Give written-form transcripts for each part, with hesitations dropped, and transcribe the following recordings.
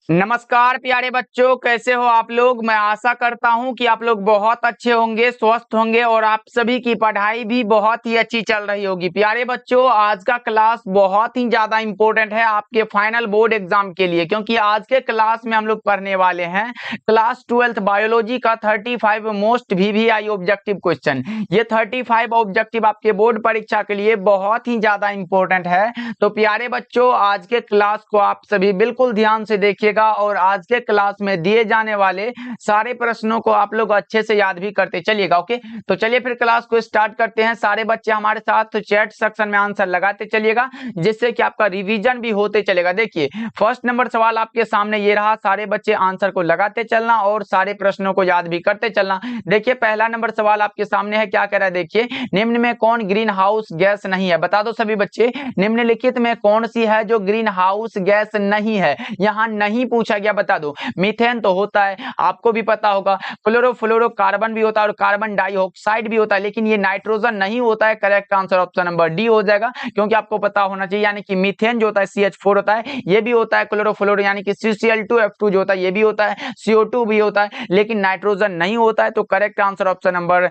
नमस्कार प्यारे बच्चों, कैसे हो आप लोग। मैं आशा करता हूं कि आप लोग बहुत अच्छे होंगे, स्वस्थ होंगे और आप सभी की पढ़ाई भी बहुत ही अच्छी चल रही होगी। प्यारे बच्चों, आज का क्लास बहुत ही ज्यादा इंपॉर्टेंट है आपके फाइनल बोर्ड एग्जाम के लिए, क्योंकि आज के क्लास में हम लोग पढ़ने वाले हैं क्लास 12th बायोलॉजी का 35 मोस्ट वीवीआई ऑब्जेक्टिव क्वेश्चन। ये 35 ऑब्जेक्टिव आपके बोर्ड परीक्षा के लिए बहुत ही ज्यादा इंपॉर्टेंट है। तो प्यारे बच्चों, आज के क्लास को आप सभी बिल्कुल ध्यान से देखिएगा और आज के क्लास में दिए जाने वाले सारे प्रश्नों को आप लोग अच्छे से याद भी करते चलिएगा। ओके, तो चलिए फिर क्लास को स्टार्ट करते हैं। सारे बच्चे हमारे साथ चैट सेक्शन में आंसर लगाते चलिएगा, जिससे कि आपका रिवीजन भी होते चलेगा। देखिए, फर्स्ट नंबर सवाल आपके सामने ये रहा। सारे बच्चे आंसर को लगाते चलना और सारे प्रश्नों को याद भी करते चलना। देखिए, पहला नंबर सवाल आपके सामने है, क्या कह रहा है। देखिए, निम्न में कौन ग्रीन हाउस गैस नहीं है। बता दो सभी बच्चे, निम्नलिखित में कौन सी है जो ग्रीन हाउस गैस नहीं है। यहाँ नहीं पूछा गया, बता दो। मीथेन तो होता है, आपको भी पता होगा। क्लोरोफ्लोरोकार्बन भी होता है और कार्बन डाइऑक्साइड भी होता है, लेकिन ये नाइट्रोजन नहीं होता है। Correct answer option number D हो जाएगा, क्योंकि आपको पता होना चाहिए। यानी कि मीथेन जो होता है CH4 होता है, ये भी होता है। क्लोरोफ्लोरो यानी कि CCl2F2 जो होता है, ये भी होता है। CO2 भी होता है, लेकिन नाइट्रोजन नहीं होता है। तो correct answer option number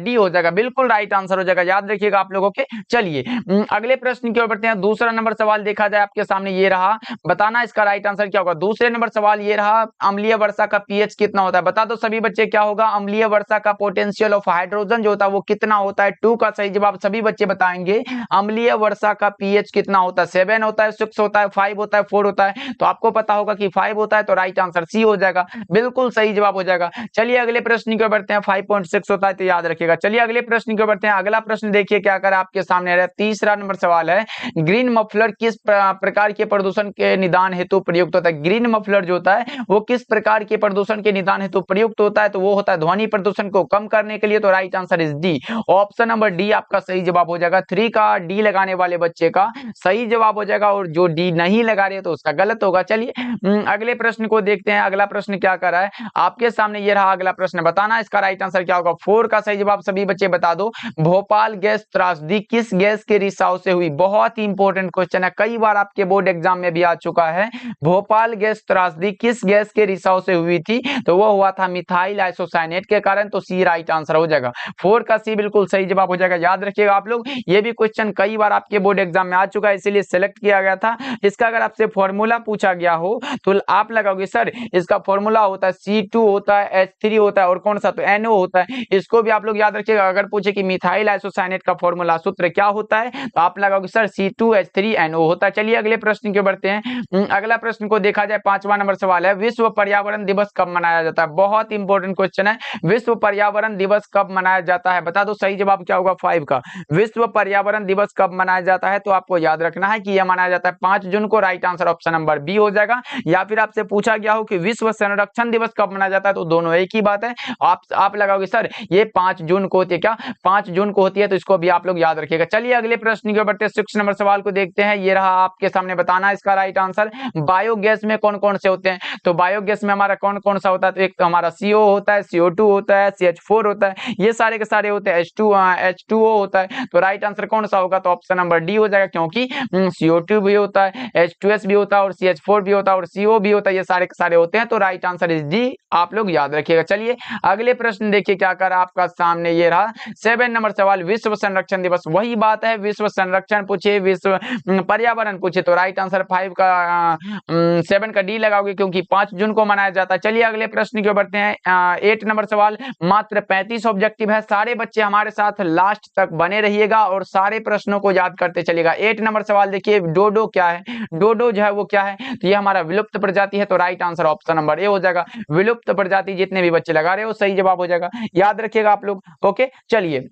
D हो जाएगा, बिल्कुल राइट आंसर हो जाएगा। याद रखिएगा आप लोगों के। चलिए अगले प्रश्न की ओर बढ़ते हैं। दूसरा नंबर सवाल देखा जाए आपके सामने ये रहा, बताना इसका राइट आंसर क्या होगा। दूसरे नंबर सवाल ये रहा, अम्लीय वर्षा का पीएच कितना होता है। बता दो सभी बच्चे क्या होगा। अम्लीय वर्षा का पोटेंशियल ऑफ हाइड्रोजन जो होता है वो कितना होता है। 2 का सही जवाब सभी बच्चे बताएंगे। अम्लीय वर्षा का पीएच कितना होता है। 7 होता है, 6 होता है, 5 होता है, 4 होता है। तो आपको पता होगा कि 5 होता है, तो राइट आंसर सी हो जाएगा, बिल्कुल सही जवाब हो जाएगा। चलिए अगले प्रश्न की ओर बढ़ते हैं। 5.6 होता है, तो याद रखिएगा। चलिए अगले प्रश्न की ओर बढ़ते हैं। अगला प्रश्न देखिए क्या कर आपके सामने रहा। तीसरा नंबर सवाल है, ग्रीन मफलर किस प्रकार के प्रदूषण के निदान हेतु प्रयुक्त होता है। ग्रीन मफलर जो होता है वो किस प्रकार के प्रदूषण के निदान हेतु प्रयुक्त होता है। तो वो होता है ध्वनि प्रदूषण को कम करने के लिए। तो right answer is D, option number D आपका सही जवाब हो जाएगा। 3 का डी लगाने वाले बच्चे का सही जवाब हो जाएगा, और जो डी नहीं लगा रहे तो उसका गलत होगा। चलिए अगले प्रश्न को देखते हैं। अगला प्रश्न क्या कर रहा है आपके सामने, ये रहा अगला प्रश्न, बताना इसका राइट आंसर क्या होगा। 4 का सही जवाब सभी बच्चे बता दो। भोपाल गैस त्रासदी किस गैस के रिसाव से हुई। बहुत ही इंपॉर्टेंट क्वेश्चन है, कई बार आपके बोर्ड एग्जाम में भी आ चुका है। भोपाल गैस त्रासदी किस गैस के रिसाव से हुई थी। तो वो हुआ था मिथाइल आइसोसाइनेट के कारण। तो सी राइट आंसर हो जाएगा। 4 का सी बिल्कुल सही जवाब हो जाएगा। याद रखिएगा आप लोग, ये भी क्वेश्चन कई बार आपके बोर्ड एग्जाम में आ चुका है, इसीलिए सिलेक्ट किया गया था। इसका अगर आपसे फॉर्मूला पूछा गया हो तो आप लगाओगे सर इसका फॉर्मूला होता है C2 होता है, H3 होता है और कौन सा, तो NO होता है। इसको भी आप लोग याद रखिएगा। अगर पूछे कि मिथाइल आइसोसाइनेट का फॉर्मूला सूत्र क्या होता है, तो आप लगाओगे सर C2H3NO होता है। चलिए अगले प्रश्न की बढ़ते हैं। अगला प्रश्न को देखा जाए, 5वां नंबर सवाल है, विश्व पर्यावरण दिवस कब मनाया जाता है। बहुत इंपॉर्टेंट क्वेश्चन है, विश्व पर्यावरण दिवस कब मनाया जाता है। बता दो सही जवाब क्या होगा। 5 का विश्व पर्यावरण दिवस कब मनाया जाता है। तो आपको याद रखना है कि यह मनाया जाता है 5 जून को। Right answer option number B हो जाएगा। या फिर आपसे पूछा गया हो कि विश्व संरक्षण दिवस कब मनाया जाता है, तो दोनों एक ही बात है। आप लगाओगे सर ये 5 जून को होती है क्या, 5 जून को होती है, तो इसको भी आप लोग याद रखिएगा। चलिए अगले प्रश्न की ओर बढ़ते हैं। 6 नंबर सवाल को देखते हैं। ये रहा आपके सामने, बताना इसका राइट आंसर। बायोगैस में कौन कौन से होते हैं। तो बायोगैस में हमारा कौन कौन सा होता है। तो एक तो हमारा CO होता है, CO2 होता है, CH4 होता है, ये सारे के सारे होते हैं। H2O होता है। तो राइट आंसर कौन सा होगा, तो ऑप्शन नंबर डी हो जाएगा, क्योंकि CO2 भी होता है, H2S भी होता है और CH4 भी होता है और CO भी होता है, ये सारे के सारे होते हैं। तो राइट आंसर इज डी, आप लोग याद रखिएगा। चलिए अगले प्रश्न देखिए क्या कर आपका सामने, ये रहा 7 नंबर सवाल, विश्व संरक्षण दिवस। वही बात है, विश्व संरक्षण पूछे, विश्व पर्यावरण पूछे, तो राइट आंसर 5 का 7 का डी लगाओगे, क्योंकि 5 जून को मनाया जाता है। चलिए अगले प्रश्न की ओर बढ़ते हैं। 8 नंबर सवाल, मात्र 35 ऑब्जेक्टिव है। सारे बच्चे हमारे साथ लास्ट तक बने रहिएगा और सारे प्रश्नों को याद करते चलिएगा। 8 नंबर सवाल देखिए, डोडो क्या है। डोडो जो है वो क्या है, तो ये हमारा विलुप्त प्रजाति है। तो right answer option number A हो जाएगा, विलुप्त प्रजाति। जितने भी बच्चे लगा रहे हो सही जवाब हो जाएगा, याद रखिएगा आप लोग। ओके, चलिए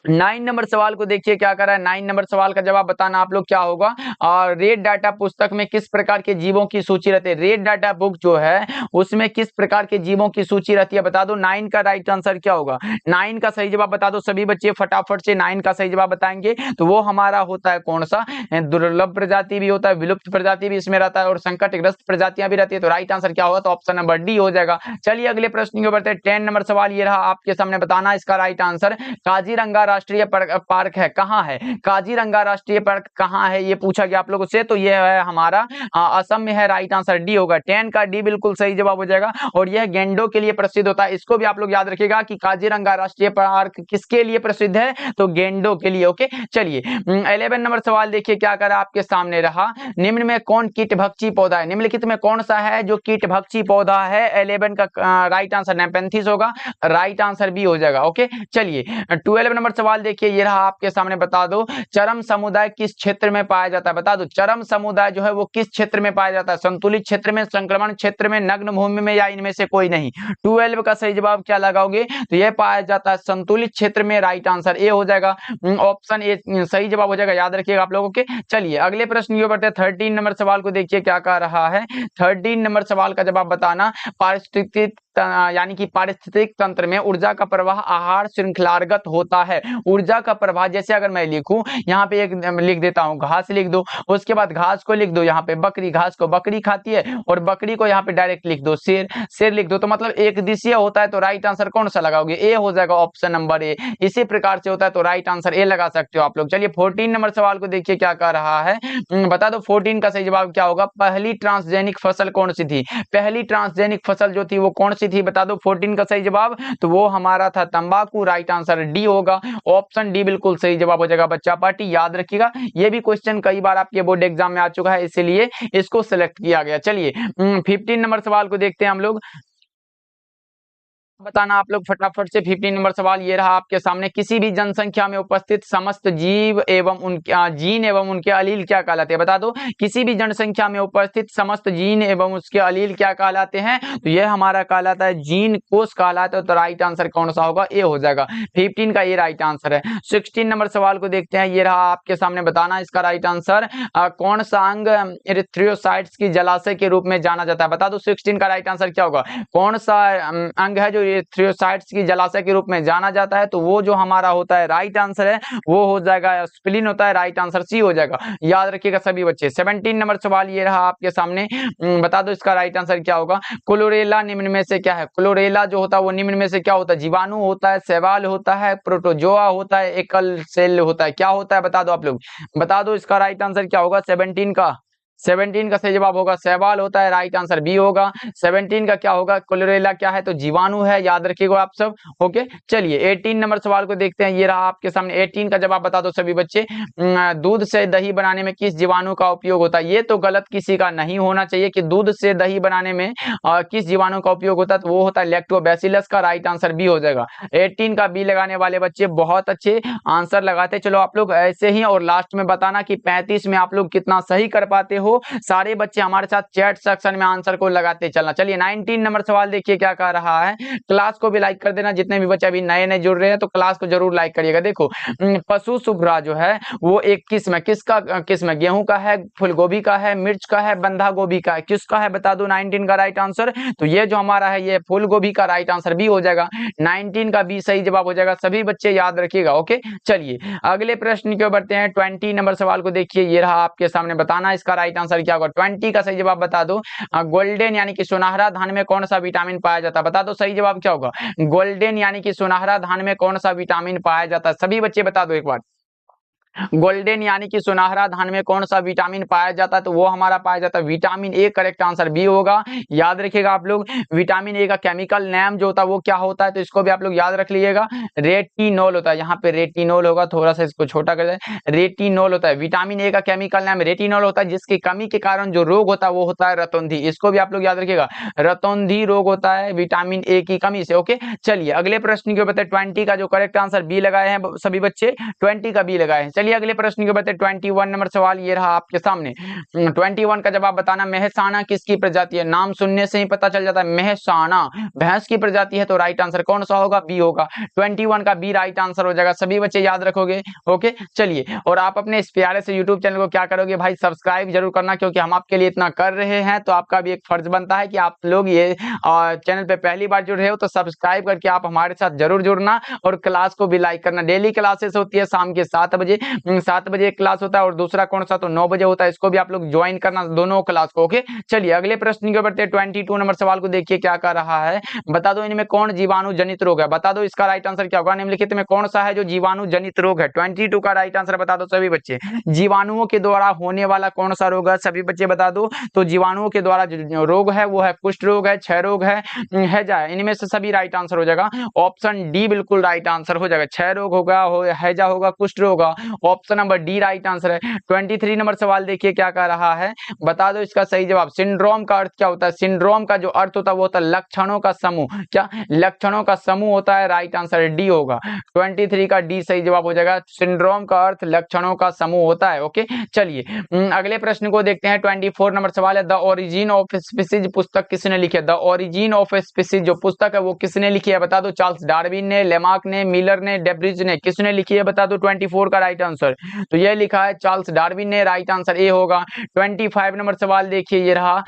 9 नंबर सवाल को देखिए क्या कर रहा है। 9 नंबर सवाल का जवाब बताना आप लोग क्या होगा। और रेड डाटा पुस्तक में किस प्रकार के जीवों की सूची रहती है। रेड डाटा बुक जो है उसमें किस प्रकार के जीवों की सूची रहती है, बता दो। 9 का राइट आंसर क्या होगा। 9 का सही जवाब बता दो सभी बच्चे फटाफट से। 9 का सही जवाब बताएंगे तो वो हमारा होता है कौन सा, दुर्लभ प्रजाति भी होता है, विलुप्त प्रजाति भी इसमें रहता है और संकटग्रस्त प्रजातियां भी रहती है। तो राइट आंसर क्या होगा, तो ऑप्शन नंबर डी हो जाएगा। चलिए अगले प्रश्न के बढ़ते हैं। 10 नंबर सवाल ये रहा आपके सामने, बताना इसका राइट आंसर। काजीरंगा राष्ट्रीय पार्क है कहाँ है, काजीरंगा राष्ट्रीय पार्क कहाँ है, ये पूछा गया आप लोगों से। तो ये है हमारा असम में है, राइट आंसर डी होगा। 10 का डी बिल्कुल सही जवाब हो जाएगा। और यह गेंडों के लिए प्रसिद्ध होता है, इसको भी आप लोग याद रखिएगा कि काजीरंगा राष्ट्रीय पार्क किसके लिए प्रसिद्ध है, तो गेंडों के लिए। ओके चलिए 11 नंबर सवाल देखिए क्या करा आपके सामने रहा। निम्न में कौन कीटभक्षी पौधा है, निम्नलिखित में कौन सा है जो कीटभक्षी पौधा है। 11 का राइट आंसर नेपेंथिस होगा, राइट आंसर बी हो जाएगा। ओके चलिए 12 नंबर सवाल देखिए, ये रहा आपके सामने। बता दो चरम समुदाय किस क्षेत्र में पाया जाता है, बता दो चरम समुदाय जो है वो किस क्षेत्र में पाया जाता है, संतुलित क्षेत्र में, संक्रमण क्षेत्र में, नग्न भूमि में, या इनमें से कोई नहीं। 12 का सही जवाब क्या लगाओगे, तो यह पाया जाता है संतुलित क्षेत्र में, राइट आंसर ए हो जाएगा। ऑप्शन ए सही जवाब हो जाएगा, याद रखिएगा आप लोगों के। चलिए अगले प्रश्न की ओर बढ़ते हैं। 13 नंबर सवाल को देखिए क्या कह रहा है। 13 नंबर सवाल का जवाब बताना। पारिस्थितिक यानी कि पारिस्थितिक तंत्र में ऊर्जा का प्रवाह आहार श्रृंखलागत होता है। ऊर्जा का प्रवाह, जैसे अगर मैं लिखूं यहाँ पे एक लिख देता हूँ, घास लिख दो, उसके बाद घास को लिख दो यहाँ पे बकरी, घास को बकरी खाती है, और बकरी को यहाँ पे डायरेक्ट लिख दो शेर, शेर लिख दो, तो मतलब एक दिशीय होता है। तो राइट आंसर कौन सा लगाओगे, ए हो जाएगा, ऑप्शन नंबर ए। इसी प्रकार से होता है तो राइट आंसर ए लगा सकते हो आप लोग। चलिए 14 नंबर सवाल को देखिए क्या कह रहा है। बता दो 14 का सही जवाब क्या होगा। पहली ट्रांसजेनिक फसल कौन सी थी, पहली ट्रांसजेनिक फसल जो थी वो कौन सी थी, बता दो 14 का सही जवाब, तो वो हमारा था तंबाकू, राइट आंसर डी होगा। ऑप्शन डी बिल्कुल सही जवाब हो जाएगा बच्चा पार्टी, याद रखिएगा। ये भी क्वेश्चन कई बार आपके बोर्ड एग्जाम में आ चुका है, इसीलिए इसको सिलेक्ट किया गया। चलिए 15 नंबर सवाल को देखते हैं हम लोग। बताना आप लोग फटाफट से। 15 नंबर सवाल ये रहा आपके सामने। किसी भी जनसंख्या में उपस्थित समस्त जीव एवं उनके जीन एवं उनके अलील क्या कहलाते हैं, बता दो किसी भी जनसंख्या में उपस्थित समस्त जीन एवं उसके अलील क्या कहलाते हैं, तो यह हमारा कहलाता है जीन कोष कहलाता है। तो राइट आंसर कौन सा होगा, ए हो जाएगा। 15 का ये राइट आंसर है। 16 नंबर सवाल को देखते हैं, ये रहा आपके सामने। बताना इसका राइट आंसर कौन सा अंग इरिथ्रोसाइट्स की जलाशय के रूप में जाना जाता है, बता दो 16 का राइट आंसर क्या होगा। कौन सा अंग है जो इरिथ्रोसाइट्स की जलाशय के रूप में जाना जाता है, तो वो जो हमारा होता है राइट आंसर है वो हो जाएगा स्प्लीन होता है, राइट आंसर सी हो जाएगा, याद रखिएगा सभी बच्चे। 17 नंबर सवाल ये रहा आपके सामने। बता दो इसका राइट आंसर क्या होगा। क्लोरेला निम्न में से क्या है, क्लोरेला जो होता है वो निम्न में से क्या होता है, जीवाणु होता है, शैवाल होता है, प्रोटोजोआ होता है, एकल सेल होता है, क्या होता है बता दो आप लोग, बता दो इसका राइट आंसर क्या होगा। 17 का सही जवाब होगा शैवाल होता है, राइट आंसर बी होगा। 17 का क्या होगा, क्लोरेला क्या है, तो जीवाणु है, याद रखिएगा आप सब। ओके चलिए 18 नंबर सवाल को देखते हैं, ये रहा आपके सामने। 18 का जवाब बता दो सभी बच्चे। दूध से दही बनाने में किस जीवाणु का उपयोग होता है, ये तो गलत किसी का नहीं होना चाहिए कि दूध से दही बनाने में किस जीवाणु का उपयोग होता है, तो वो होता है लैक्टोबैसिलस का, राइट आंसर बी हो जाएगा। 18 का बी लगाने वाले बच्चे बहुत अच्छे आंसर लगाते, चलो आप लोग ऐसे ही। और लास्ट में बताना कि 35 में आप लोग कितना सही कर पाते हो। सारे बच्चे हमारे साथ चैट सेक्शन में आंसर को लगाते चलना। चलिए 19 नंबर सवाल देखिए क्या कह रहा है। क्लास को भी लाइक कर देना, जितने भी बच्चे अभी नए नए जुड़ रहे हैं तो क्लास को जरूर लाइक करिएगा। देखो पशु शुभ्रा जो है वो एक किस्म है, किसका किस्म है, गेहूं का है, फूलगोभी का है, मिर्च का है, बंधा गोभी का है, किसका है बता दो 19 का राइट आंसर। तो ये जो हमारा है ये फूलगोभी का, राइट आंसर बी हो जाएगा। 19 का बी सही जवाब हो जाएगा, सभी बच्चे याद रखिएगा। ओके चलिए अगले प्रश्न की ओर बढ़ते हैं। 20 नंबर सवाल को देखिए, ये रहा आपके सामने। बताना इसका राइट आंसर क्या होगा। 20 का सही जवाब बता दो। गोल्डन यानी कि सुनहरा धान में कौन सा विटामिन पाया जाता है, बता दो सही जवाब क्या होगा। गोल्डन यानी कि सुनहरा धान में कौन सा विटामिन पाया जाता है, सभी बच्चे बता दो एक बार। गोल्डन यानी कि सुनहरा धान में कौन सा विटामिन पाया जाता है, तो वो हमारा पाया जाता है vitamin A, correct answer B होगा। याद रखिएगा आप लोग। विटामिन ए का केमिकल नेम जो होता है वो क्या होता है, तो इसको भी आप लोग याद रख लीजिएगा, रेटिनोल होता है। यहाँ पे रेटिनोल होगा, थोड़ा सा इसको छोटा कर दे, रेटिनोल होता है। विटामिन ए का केमिकल नेम रेटिनोल होता है, जिसकी कमी के कारण जो रोग होता है वो होता है रतौंधी, इसको भी आप लोग याद रखिएगा, रतौंधी रोग होता है विटामिन ए की कमी से। ओके चलिए अगले प्रश्न की बताए। 20 का जो करेक्ट आंसर बी लगाए हैं सभी बच्चे, 20 का बी लगाए हैं। चलिए अगले प्रश्न के बताए 21 नंबर सवाल ये रहा आपके सामने। 21 का जवाब बताना। मेहसाना किसकी प्रजाति है, नाम सुनने से ही पता चल जाता है, मेहसाना भैंस की प्रजाति है, तो राइट आंसर कौन सा होगा, बी होगा। 21 का बी राइट आंसर हो जाएगा, सभी बच्चे याद रखोगे। ओके चलिए और आप अपने इस प्यारे से यूट्यूब चैनल को क्या करोगे भाई, सब्सक्राइब जरूर करना, क्योंकि हम आपके लिए इतना कर रहे हैं तो आपका भी एक फर्ज बनता है कि आप लोग ये चैनल पे पहली बार जुड़ रहे हो तो सब्सक्राइब करके आप हमारे साथ जरूर जुड़ना, और क्लास को भी लाइक करना। डेली क्लासेस होती है शाम के 7 बजे, है 7 बजे एक क्लास होता है और दूसरा कौन सा तो 9 बजे होता है। इसको भी आप लोग ज्वाइन करना दोनों क्लास को। ओके, चलिए अगले प्रश्न के बढ़ते हैं। 22 नंबर सवाल को देखिए क्या कर रहा है। बता दो इनमें कौन जीवाणु जनित रोग है। बता दो इसका राइट आंसर क्या होगा। निम्नलिखित में कौन सा है जो जीवाणु जनित रोग है। 22 का राइट आंसर बता दो सभी बच्चे। जीवाणुओं के द्वारा होने वाला कौन सा रोग है, सभी बच्चे बता दो। तो जीवाणुओं के द्वारा जो रोग है वो है कुष्ठ रोग है, क्षय रोग है, हैजा है। इनमें से सभी राइट आंसर हो जाएगा। ऑप्शन डी बिल्कुल राइट आंसर हो जाएगा। क्षय रोग होगा, हैजा होगा, कुष्ठ रोग होगा। Option number D right answer है। 23 नंबर सवाल देखिए क्या कह रहा है। बता दो इसका सही जवाब। सिंड्रोम का अर्थ क्या होता है। सिंड्रोम का जो अर्थ होता है वो होता है लक्षणों का समूह। क्या लक्षणों का समूह होता है। राइट आंसर डी होगा। 23 का डी सही जवाब हो जाएगा। सिंड्रोम का अर्थ लक्षणों का समूह होता है। ओके, चलिए अगले प्रश्न को देखते हैं। 24 नंबर सवाल है द ओरिजिन ऑफ स्पीसीज पुस्तक किसने लिखी है। द ओरिजिन ऑफ स्पीसीज जो पुस्तक है वो किसने लिखी है बता दो। चार्ल्स डार्विन ने, लेमार्क ने, मिलर ने, डेब्रिज ने, किसने लिखी है बता दो। 24 का राइट आंसर तो ये लिखा है चार्ल्स डार्विन ने। राइट आंसर ए होगा। 25 नंबर सवाल देखिए ये रहा।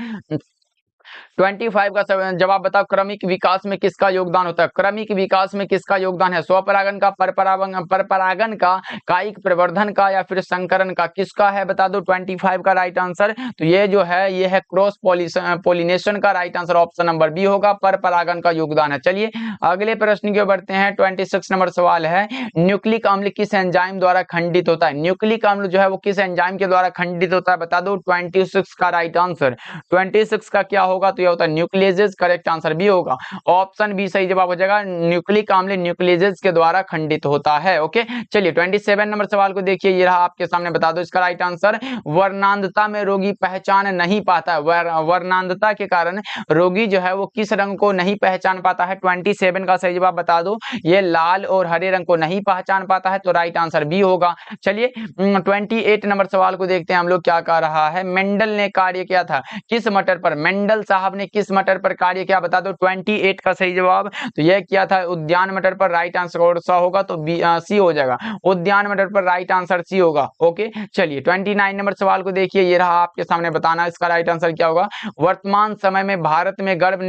25 का जवाब बताओ। क्रमिक विकास में किसका योगदान होता है। क्रमिक विकास में किसका योगदान है। स्वपरागन का, परपरागन का, कायिक प्रवर्धन का या फिर संकरण का, किसका है बता दो। 25 का राइट आंसर तो ये जो है ये है क्रॉस पोलिनेशन का। Right answer option number B होगा। परपरागन का योगदान है। चलिए अगले प्रश्न की बढ़ते हैं। 26 नंबर सवाल है न्यूक्लिक अम्ल किस एंजाइम द्वारा खंडित होता है। न्यूक्लिक अम्ल जो है वो किस एंजाइम के द्वारा खंडित होता है बता दो। 26 का राइट आंसर 26 का क्या होगा तो यह होता है न्यूक्लियेजेस। करेक्ट आंसर बी होगा। ऑप्शन बी सही जवाब हो जाएगा। न्यूक्लिक अम्ल न्यूक्लियेजेस के द्वारा खंडित होता है। ओके, चलिए 27 नंबर सवाल को देखिए ये रहा आपके सामने। बता दो इसका राइट आंसर। वर्णांधता में रोगी पहचान नहीं पाता है। वर्णांधता के कारण रोगी जो है वो किस रंग को नहीं पहचान पाता है। 27 का सही जवाब बता दो। ये लाल और हरे रंग को नहीं पहचान पाता है तो राइट आंसर बी होगा। चलिए 28 नंबर सवाल को देखते हैं हम लोग क्या कह रहा है। मेंडल ने कार्य किया था किस मटर पर। मेंडल साहब ने किस मटर पर कार्य किया बता दो। 28 का सही जवाब तो यह किया था उद्यान मटर पर। राइट आंसर कौन सा होगा तो सी हो जाएगा। उद्यान मटर पर राइट आंसर सी होगा। ओके, चलिए 29 नंबर सवाल को देखिए ये रहा आपके सामने। बताना इसका राइट आंसर क्या होगा। वर्तमान समय में भारत में गर्भ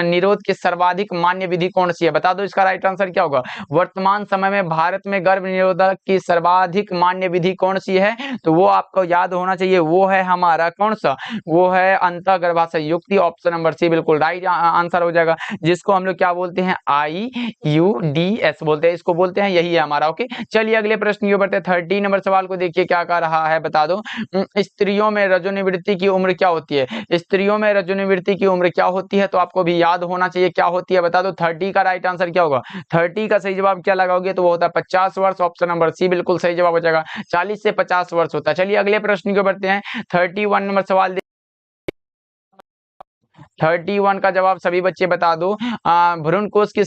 निरोध की सर्वाधिक मान्य विधि कौन सी है बता दो। इसका राइट आंसर क्या होगा। वर्तमान समय में भारत में गर्भ निरोधक की सर्वाधिक मान्य विधि कौन सी है तो वो आपको याद होना चाहिए। वो है हमारा कौन सा, वो है अंतःगर्भाशय युक्ति। ऑप्शन नंबर सी बिल्कुल राइट आंसर हो जाएगा। जिसको हम लोग क्या बोलते हैं IUDS बोलते हैं, इसको बोलते हैं, यही है हमारा। ओके, चलिए अगले प्रश्न की बढ़ते हैं। 30 नंबर सवाल को देखिए क्या कह रहा है। बता दो स्त्रियों में रजोनिवृत्ति की उम्र क्या होती है। स्त्रियों में रजोनिवृत्ति की उम्र क्या होती है तो आपको भी याद होना चाहिए क्या होती है बता दो। 30 का राइट आंसर क्या होगा। 30 का सही जवाब क्या लगाओगे तो वो होता है 50 वर्ष। ऑप्शन नंबर सी बिल्कुल सही जवाब हो जाएगा। 40 से 50 वर्ष होता है। चलिए अगले प्रश्न की बढ़ते हैं। 31 नंबर सवाल 31 का जवाब सभी बच्चे बता दो। भ्रूण कोश की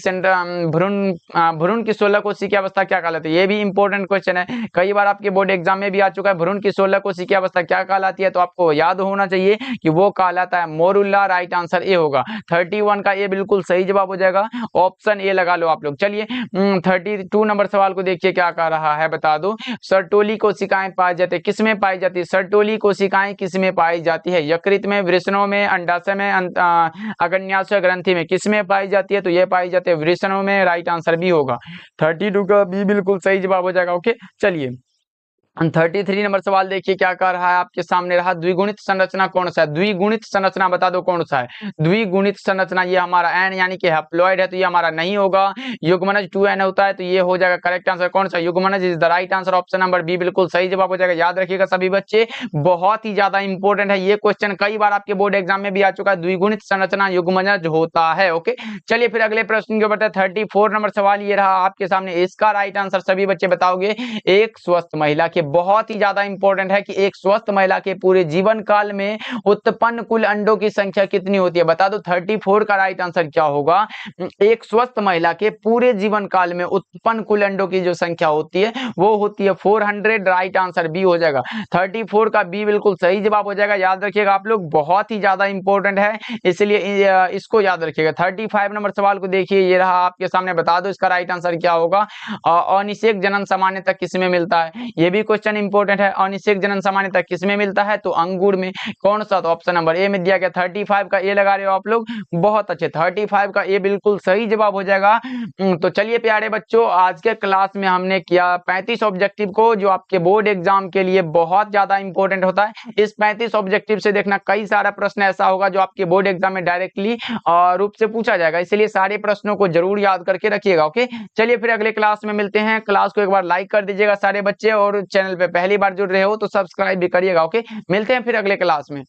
भ्रूण की 16 कोशिकीय अवस्था क्या कहलाती है। ये भी इंपॉर्टेंट क्वेश्चन है, कई बार आपके बोर्ड एग्जाम में भी आ चुका है। भ्रूण की 16 कोशिकीय अवस्था क्या कहलाती है तो आपको याद होना चाहिए कि वो कहलाता है मोरुल्ला। राइट आंसर ए होगा। 31 का ए बिल्कुल सही जवाब हो जाएगा। ऑप्शन ए लगा लो आप लोग। चलिए 32 नंबर सवाल को देखिए क्या कह रहा है। बता दो सर्टोली कोशिकाएं पाई जाती है किसमें पाई जाती है। सर्टोली कोशिकाएं किसमें पाई जाती है। यकृत में, वृषणों में, अंडाशय में, अग्न्याशय ग्रंथि में, किसमें पाई जाती है तो ये पाई जाती है वृषणों में। राइट आंसर बी होगा। 32 का बी बिल्कुल सही जवाब हो जाएगा। ओके, चलिए 33 नंबर सवाल देखिए क्या कह रहा है आपके सामने रहा। द्विगुणित संरचना कौन सा है। द्विगुणित संरचना बता दो कौन सा है। द्विगुणित संरचना ये हमारा एन यानी कि हैप्लॉइड है तो ये हमारा नहीं होगा। युग्मनज 2n होता है तो ये हो जाएगा करेक्ट आंसर कौन सा। युग्मनज is the right answer. Option number B बिल्कुल सही जवाब हो जाएगा। याद रखिएगा सभी बच्चे, बहुत ही ज्यादा इंपॉर्टेंट है ये क्वेश्चन, कई बार आपके बोर्ड एग्जाम में भी आ चुका है। द्विगुणित संरचना युग्मनज होता है। ओके, चलिए फिर अगले प्रश्न के ऊपर 34 नंबर सवाल ये रहा आपके सामने। इसका राइट आंसर सभी बच्चे बताओगे। एक स्वस्थ महिला के, बहुत ही ज्यादा इंपॉर्टेंट है कि एक स्वस्थ महिला के पूरे जीवन काल में उत्पन्न कुल अंडों की संख्या कितनी होती है बता दो। 34 का राइट आंसर क्या होगा। एक स्वस्थ महिला के पूरे जीवन काल में उत्पन्न कुल अंडों की जो संख्या होती है वो होती है 400। राइट आंसर बी हो जाएगा। 34 का बी बिल्कुल सही जवाब हो जाएगा। याद रखिएगा आप लोग, बहुत ही ज्यादा इंपॉर्टेंट है इसलिए इसको याद रखिएगा। 35 नंबर सवाल को देखिए ये रहा आपके सामने। बता दो इसका राइट आंसर क्या होगा। अनिषेक जनन सामान्यतः किसमें मिलता है। ये भी क्वेश्चन क्वेश्चन इंपॉर्टेंट है। अनिषेक जनन सामान्यतः किसमें मिलता है? तो अंगूर में। कौन सा? तो ऑप्शन नंबर ए में दिया गया 35 का ए लगा रहे हो आप लोग, बहुत अच्छे। 35 का ए बिल्कुल सही जवाब हो जाएगा। तो चलिए प्यारे बच्चों, आज के क्लास में हमने किया 35 ऑब्जेक्टिव को, जो आपके बोर्ड एग्जाम के लिए बहुत ज्यादा इंपॉर्टेंट होता है। इस 35 ऑब्जेक्टिव से देखना कई सारा प्रश्न ऐसा होगा जो आपके बोर्ड एग्जाम में डायरेक्टली रूप से पूछा जाएगा, इसलिए सारे प्रश्नों को जरूर याद करके रखिएगा। ओके, चलिए फिर अगले क्लास में मिलते हैं। क्लास को एक बार लाइक कर दीजिएगा सारे बच्चे, और चैनल पे पहली बार जुड़ रहे हो तो सब्सक्राइब भी करिएगा। ओके, मिलते हैं फिर अगले क्लास में।